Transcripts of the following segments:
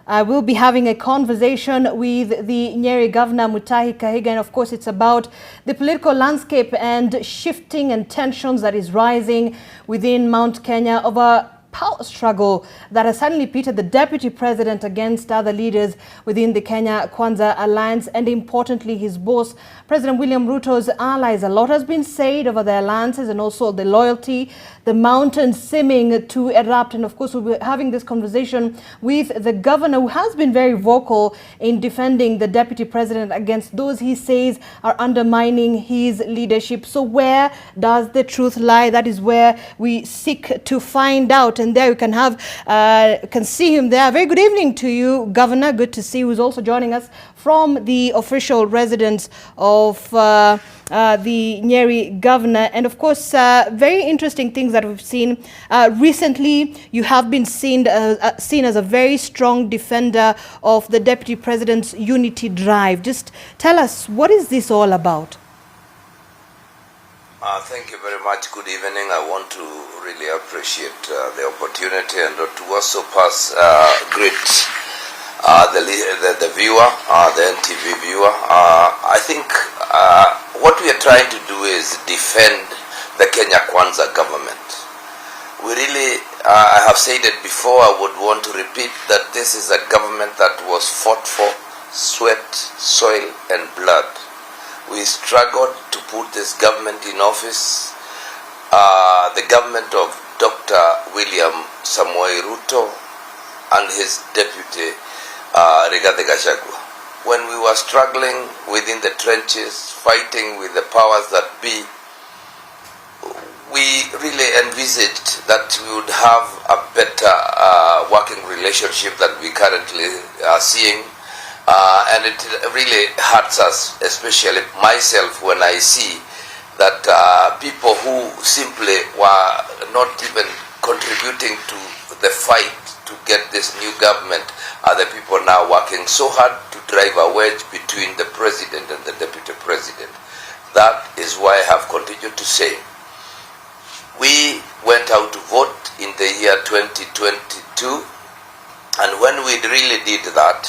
We'll be having a conversation with the Nyeri Governor, Mutahi Kahiga, and of course it's about the political landscape and shifting and tensions that is rising within Mount Kenya over power struggle that has suddenly pitted the deputy president against other leaders within the Kenya Kwanza alliance, and importantly his boss, President William Ruto's allies. A lot has been said over the alliances and also the loyalty, the mountain seeming to erupt, and of course we'll be having this conversation with the governor, who has been very vocal in defending the deputy president against those he says are undermining his leadership. So where does the truth lie? That is where we seek to find out. And there you can have, can see him there. Very good evening to you, Governor. Good to see you. Who's also joining us from the official residence of the Nyeri Governor. And of course, very interesting things that we've seen. Recently, you have been seen as a very strong defender of the Deputy President's unity drive. Just tell us, what is this all about? Thank you very much. Good evening. I want to really appreciate the opportunity and to also pass greet the viewer, the NTV viewer. I think what we are trying to do is defend the Kenya Kwanza government. We really, I have said it before, I would want to repeat that this is a government that was fought for sweat, soil and blood. We struggled to put this government in office, the government of Dr. William Samoei Ruto and his deputy Rigathi. When we were struggling within the trenches, fighting with the powers that be, we really envisaged that we would have a better working relationship that we currently are seeing. And it really hurts us, especially myself, when I see that people who simply were not even contributing to the fight to get this new government are the people now working so hard to drive a wedge between the president and the deputy president. That is why I have continued to say, we went out to vote in the year 2022, and when we really did that,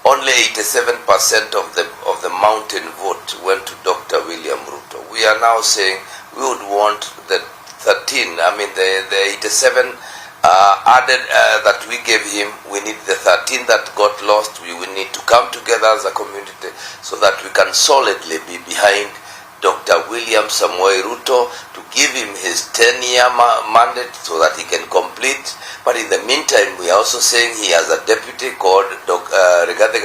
only 87% of the mountain vote went to Dr. William Ruto. We are now saying we would want the 13, the 87 added that we gave him. We need the 13 that got lost. We will need to come together as a community so that we can solidly be behind Dr. William Samoei Ruto to give him his 10-year mandate so that he can complete. But in the meantime, we are also saying he has a deputy called Rigathi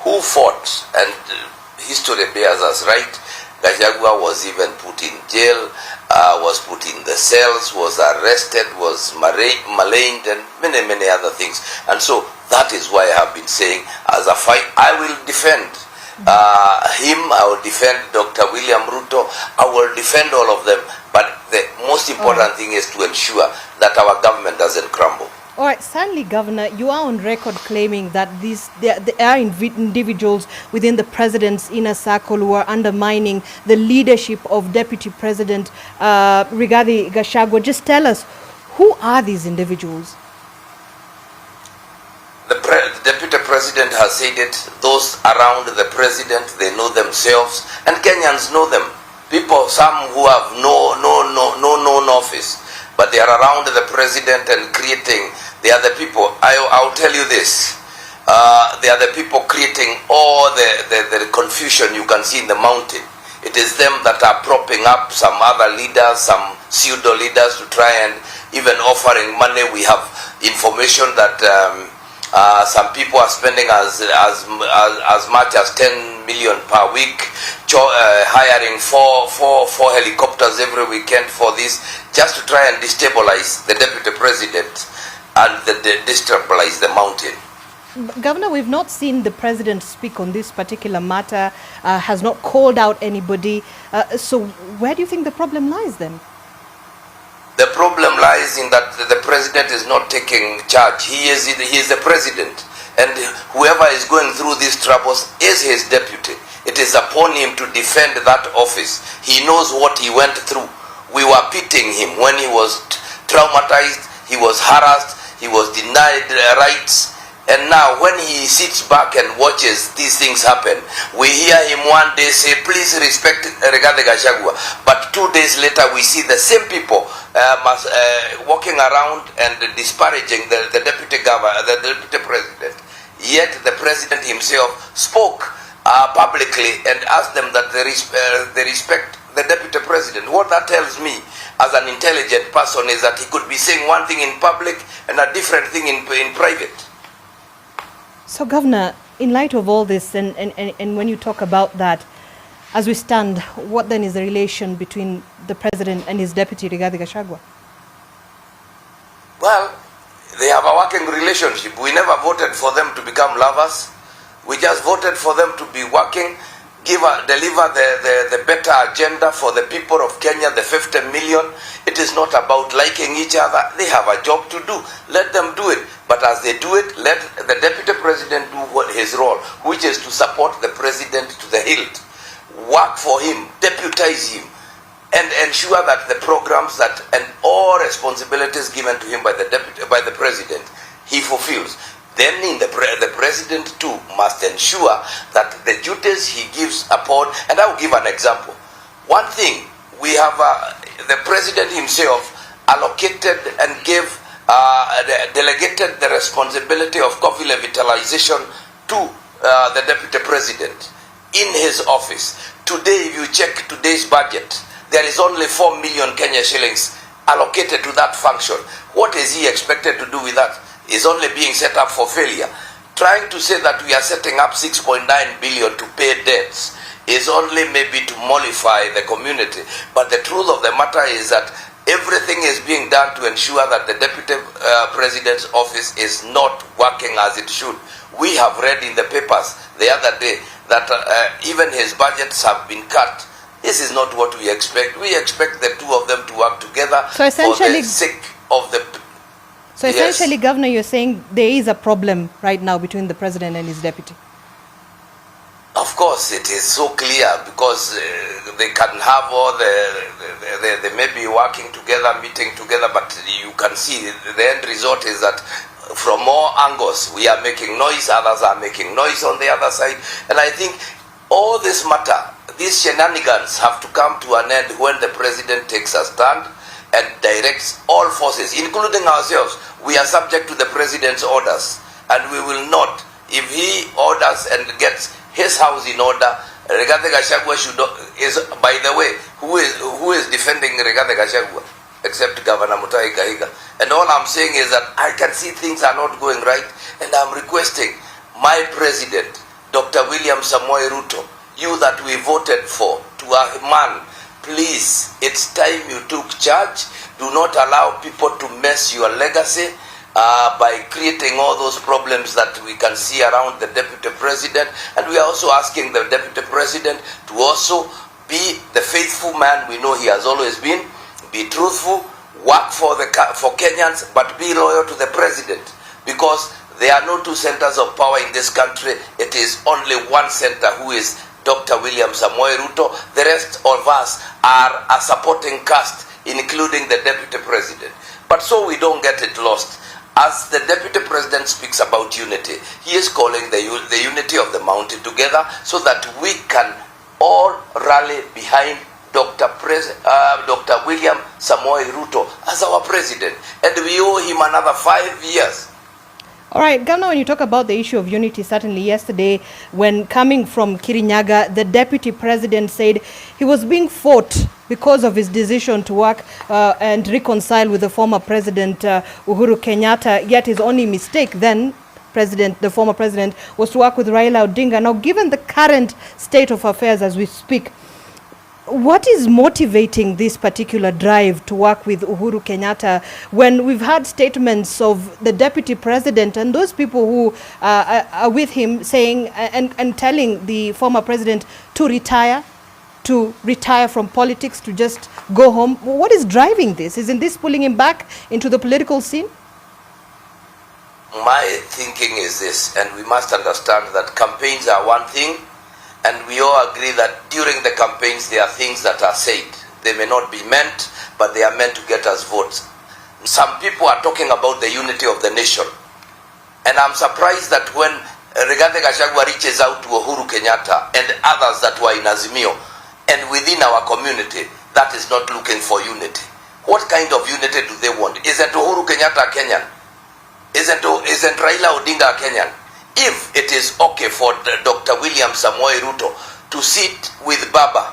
who fought, and history bears us right. Gachagua was even put in jail, was put in the cells, was arrested, was maligned, and many other things. And so that is why I have been saying, as a fight, I will defend him, I will defend Dr. William Ruto, I will defend all of them, but the most important thing is to ensure that our government doesn't crumble. All right, sadly, Governor, you are on record claiming that there are individuals within the president's inner circle who are undermining the leadership of Deputy President Rigathi Gachagua. Just tell us, who are these individuals? The Deputy President has said it. Those around the President, they know themselves, and Kenyans know them. People, some who have no known office, but they are around the President and creating. They are the people. I'll tell you this. They are the people creating all the confusion you can see in the mountain. It is them that are propping up some other leaders, some pseudo leaders, to try and even offering money. We have information that some people are spending as much as 10 million per week, hiring four helicopters every weekend for this, just to try and destabilize the deputy president and destabilize the mountain. Governor, we've not seen the president speak on this particular matter, has not called out anybody. So where do you think the problem lies then? The problem lies in that the president is not taking charge. He is the president, and whoever is going through these troubles is his deputy. It is upon him to defend that office. He knows what he went through. We were pitying him when he was traumatized, he was harassed, he was denied rights. And now when he sits back and watches these things happen, we hear him one day say, please respect Rigathi Gachagua. But 2 days later we see the same people walking around and disparaging the deputy governor, the deputy president. Yet the president himself spoke publicly and asked them that they respect the deputy president. What that tells me as an intelligent person is that he could be saying one thing in public and a different thing in private. So, Governor, in light of all this, and when you talk about that, as we stand, what then is the relation between the president and his deputy, Rigathi Gachagua? Well, they have a working relationship. We never voted for them to become lovers. We just voted for them to be working, deliver the better agenda for the people of Kenya, the 50 million. It is not about liking each other. They have a job to do. Let them do it. But as they do it, let the deputy president do his role, which is to support the president to the hilt, work for him, deputize him, and ensure that the programs and all responsibilities given to him by the president, he fulfills. Then the president too must ensure that the duties he gives upon, and I will give an example. One thing, we have the president himself allocated and delegated the responsibility of COVID revitalization to the deputy president in his office. Today, if you check today's budget, there is only 4 million Kenya shillings allocated to that function. What is he expected to do with that? Is only being set up for failure. Trying to say that we are setting up 6.9 billion to pay debts is only maybe to mollify the community. But the truth of the matter is that everything is being done to ensure that the deputy president's office is not working as it should. We have read in the papers the other day that even his budgets have been cut. This is not what we expect. We expect the two of them to work together for the sake of the... So essentially, yes. Governor, you're saying there is a problem right now between the president and his deputy. Of course, it is so clear because they can have all they may be working together, meeting together, but you can see the end result is that from all angles we are making noise, others are making noise on the other side. And I think all this matter, these shenanigans have to come to an end when the president takes a stand and directs all forces, including ourselves. We are subject to the president's orders, and we will not. If he orders and gets his house in order, Rigathi Gachagua is, by the way, who is defending Rigathi Gachagua except Governor Mutahi Kahiga? And all I'm saying is that I can see things are not going right, and I'm requesting my president, Dr. William Samoei Ruto, you that we voted for, to a man, please, it's time you took charge. Do not allow people to mess your legacy by creating all those problems that we can see around the deputy president. And we are also asking the deputy president to also be the faithful man we know he has always been, be truthful, work for Kenyans, but be loyal to the president, because there are no two centers of power in this country. It is only one center, who is Dr. William Samoei Ruto. The rest of us are a supporting cast, including the deputy president. But so we don't get it lost. As the deputy president speaks about unity, he is calling the unity of the mountain together so that we can all rally behind Dr. William Samoei Ruto as our president. And we owe him another 5 years. All right, Governor, when you talk about the issue of unity, certainly yesterday, when coming from Kirinyaga, the deputy president said he was being fought because of his decision to work and reconcile with the former president, Uhuru Kenyatta, yet his only mistake then, the former president, was to work with Raila Odinga. Now, given the current state of affairs as we speak, what is motivating this particular drive to work with Uhuru Kenyatta when we've had statements of the deputy president and those people who are with him saying and telling the former president to retire from politics, to just go home? What is driving this? Isn't this pulling him back into the political scene? My thinking is this, and we must understand that campaigns are one thing, and we all agree that during the campaigns there are things that are said. They may not be meant, but they are meant to get us votes. Some people are talking about the unity of the nation. And I'm surprised that when Rigathi Kahiga reaches out to Uhuru Kenyatta and others that were in Azimio and within our community, that is not looking for unity. What kind of unity do they want? Isn't Uhuru Kenyatta Kenyan? Isn't Raila Odinga Kenyan? If it is okay for Dr. William Samoei Ruto to sit with Baba,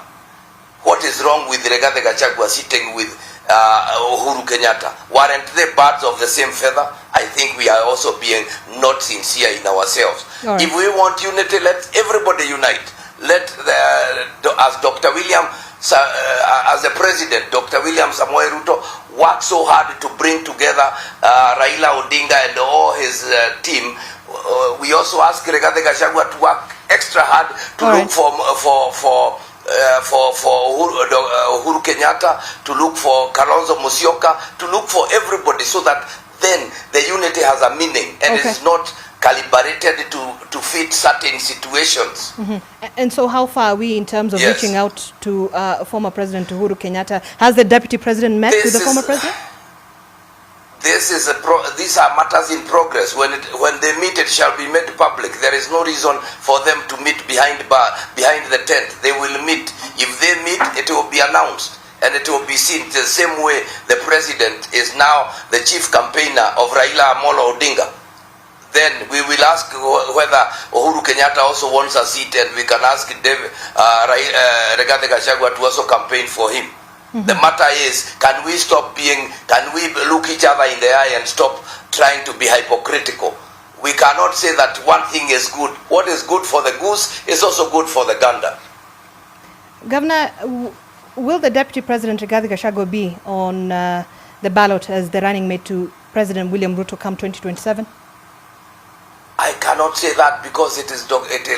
what is wrong with Rigathi Kahiga sitting with Uhuru Kenyatta? Weren't they birds of the same feather? I think we are also being not sincere in ourselves. Right. If we want unity, let everybody unite. As Dr. William, as the president, Dr. William Samoei Ruto worked so hard to bring together Raila Odinga and all his team. We also ask Rigathi Kahiga to work extra hard to look for Uhuru Kenyatta, to look for Kalonzo Musyoka, to look for everybody, so that then the unity has a meaning and is not calibrated to fit certain situations. And so how far are we in terms of reaching out to former President Uhuru Kenyatta? Has the Deputy President met with the former President? These are matters in progress. When they meet, it shall be made public. There is no reason for them to meet behind the tent. They will meet. If they meet, it will be announced and it will be seen. The same way the president is now the chief campaigner of Raila Amolo Odinga. Then we will ask whether Uhuru Kenyatta also wants a seat, and we can ask Rigathi Kahiga to also campaign for him. The matter is, can we look each other in the eye and stop trying to be hypocritical? We cannot say that one thing is good. What is good for the goose is also good for the gander. Governor, will the Deputy President Rigathi Kahiga be on the ballot as the running mate to President William Ruto come 2027? I cannot say that because it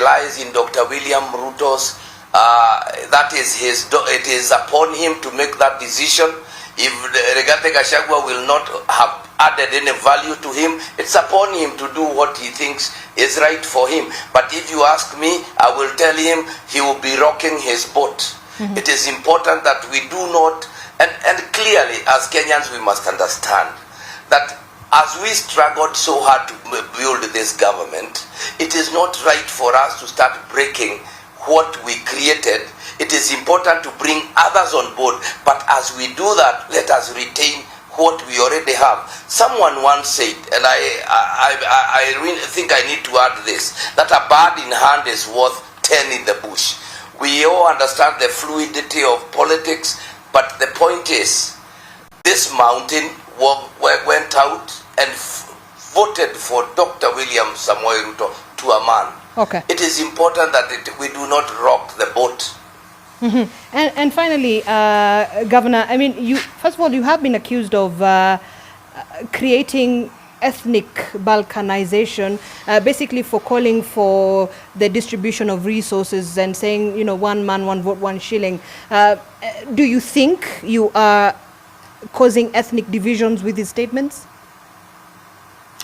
lies in Dr. William Ruto's. It is upon him to make that decision. If Rigathi Kahiga will not have added any value to him, it's upon him to do what he thinks is right for him. But if you ask me, I will tell him he will be rocking his boat. It is important that we do not, and clearly as Kenyans we must understand that as we struggled so hard to build this government, it is not right for us to start breaking what we created. It is important to bring others on board, but as we do that, let us retain what we already have. Someone once said, and I really think I need to add this, that a bird in hand is worth 10 in the bush. We all understand the fluidity of politics, but the point is, this mountain went out and voted for Dr. William Samoei Ruto to a man. Okay. It is important that we do not rock the boat. And finally, Governor, I mean, first of all, you have been accused of creating ethnic balkanization, basically for calling for the distribution of resources and saying, one man, one vote, one shilling. Do you think you are causing ethnic divisions with these statements?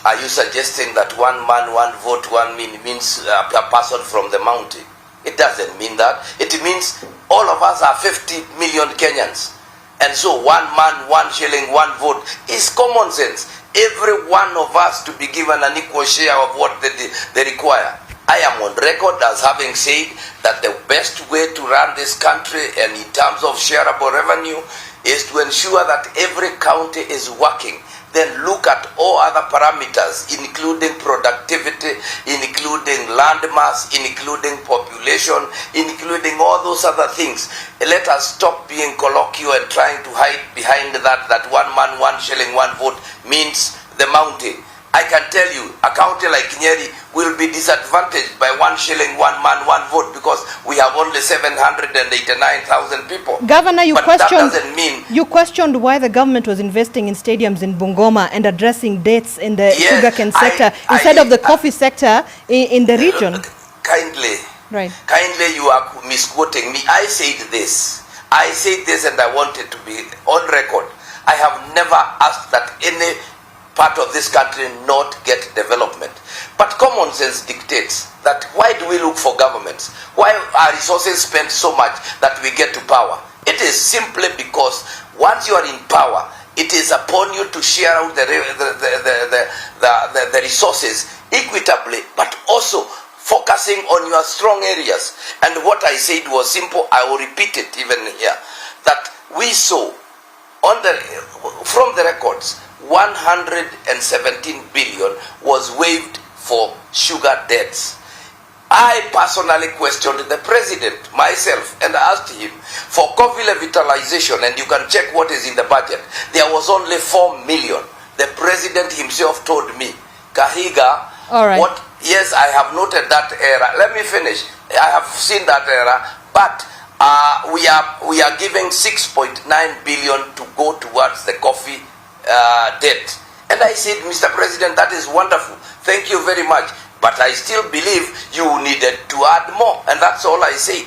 Are you suggesting that one man, one vote, one means a person from the mountain? It doesn't mean that. It means all of us are 50 million Kenyans. And so one man, one shilling, one vote is common sense. Every one of us to be given an equal share of what they require. I am on record as having said that the best way to run this country and in terms of shareable revenue is to ensure that every county is working. Then look at all other parameters, including productivity, including land mass, including population, including all those other things. Let us stop being colloquial and trying to hide behind that one man, one shilling, one vote means the mountain. I can tell you, a county like Nyeri will be disadvantaged by 1 shilling, 1 man, 1 vote because we have only 789,000 people. Governor, that doesn't mean... You questioned why the government was investing in stadiums in Bungoma and addressing dates in the sugarcane sector instead of the coffee sector in the region. Kindly, you are misquoting me. I said this and I wanted to be on record. I have never asked that any part of this country not get development. But common sense dictates that why do we look for governments? Why are resources spent so much that we get to power? It is simply because once you are in power, it is upon you to share out the resources equitably, but also focusing on your strong areas. And what I said was simple. I will repeat it even here, that we saw from the records 117 billion was waived for sugar debts. I personally questioned the president myself and asked him for coffee revitalization, and you can check what is in the budget. There was only 4 million. The president himself told me, Kahiga, all right. Yes, I have noted that error. Let me finish. I have seen that error, but we are giving 6.9 billion to go towards the coffee debt. And I said, Mr. President, that is wonderful. Thank you very much. But I still believe you needed to add more. And that's all I said.